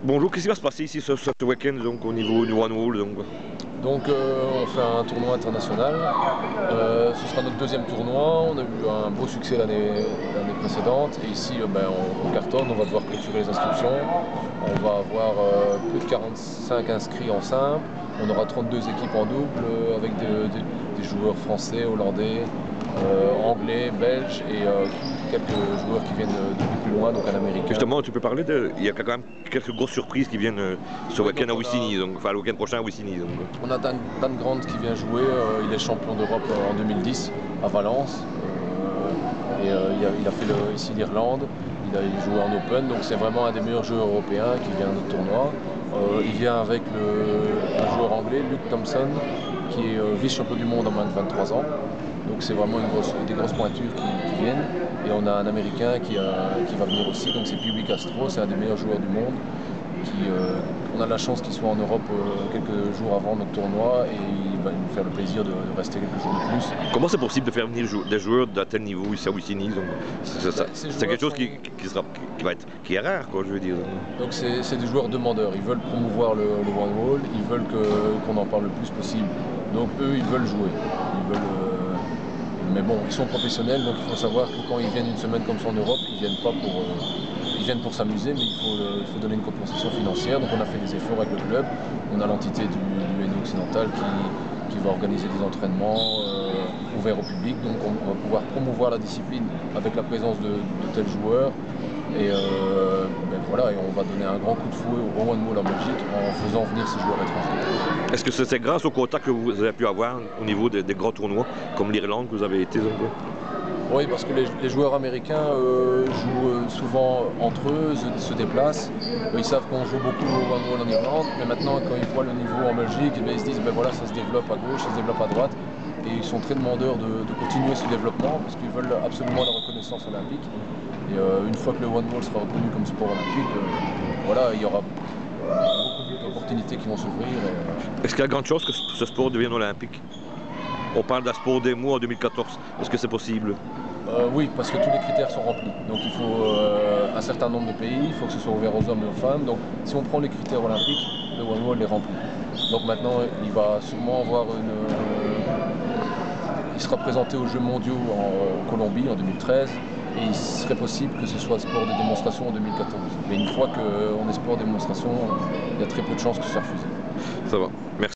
Bonjour, qu'est-ce qui va se passer ici ce week-end donc, au niveau du One Wall On fait un tournoi international. Ce sera notre deuxième tournoi. On a eu un beau succès l'année précédente. Et ici, on cartonne. On va devoir clôturer les inscriptions. On va avoir plus de 45 inscrits en simple. On aura 32 équipes en double avec des joueurs français, hollandais, anglais, belges et quelques joueurs qui viennent de plus loin, donc un américain. Justement, tu peux parler il y a quand même quelques grosses surprises qui viennent ce week-end à Wissiny, enfin le week-end prochain à Wissiny. On a Dan Grant qui vient jouer, il est champion d'Europe en 2010 à Valence. Il a fait ici l'Irlande, il a joué en Open, donc c'est vraiment un des meilleurs joueurs européens qui vient de tournoi. Il vient avec un joueur anglais, Luke Thompson, qui est vice-champion du monde en moins de 23 ans. Donc c'est vraiment des grosses pointures qui viennent. Et on a un Américain qui va venir aussi, donc c'est Pee Castro, c'est un des meilleurs joueurs du monde. On a la chance qu'il soit en Europe quelques jours avant notre tournoi et il va nous faire le plaisir de rester quelques jours de plus. Comment c'est possible de faire venir des joueurs d'un tel niveau ici à Wissiny? C'est quelque chose qui est rare, quoi, je veux dire. Donc c'est des joueurs demandeurs, ils veulent promouvoir le One Wall, ils veulent qu'on en parle le plus possible. Donc eux, ils veulent jouer. Mais bon, ils sont professionnels, donc il faut savoir que quand ils viennent une semaine comme ça en Europe, ils viennent pas ils viennent pour s'amuser, mais il faut donner une compensation financière. Donc on a fait des efforts avec le club. On a l'entité du NO Occidental qui va organiser des entraînements ouverts au public. Donc on va pouvoir promouvoir la discipline avec la présence de tels joueurs. Et voilà, et on va donner un grand coup de fouet au One Wall en Belgique en faisant venir ces joueurs étrangers. Est-ce que c'est grâce au contact que vous avez pu avoir au niveau des grands tournois, comme l'Irlande que vous avez été? Oui, parce que les joueurs américains jouent souvent entre eux, se déplacent. Ils savent qu'on joue beaucoup au One Wall en Irlande, mais maintenant quand ils voient le niveau en Belgique, ils se disent voilà, ça se développe à gauche, ça se développe à droite. Et ils sont très demandeurs de continuer ce développement parce qu'ils veulent absolument la reconnaissance olympique. Et une fois que le One Wall sera reconnu comme sport olympique, voilà, il y aura beaucoup d'opportunités qui vont s'ouvrir. Est-ce qu'il y a grande chance que ce sport devienne olympique? On parle d'un sport démo en 2014. Est-ce que c'est possible? Oui, parce que tous les critères sont remplis. Donc il faut un certain nombre de pays, il faut que ce soit ouvert aux hommes et aux femmes. Donc si on prend les critères olympiques, le One Wall est rempli. Donc maintenant, il va sûrement avoir il sera présenté aux Jeux mondiaux en Colombie en 2013. Et il serait possible que ce soit sport de démonstration en 2014. Mais une fois qu'on est sport de démonstration, il y a très peu de chances que ce soit refusé. Ça va. Merci.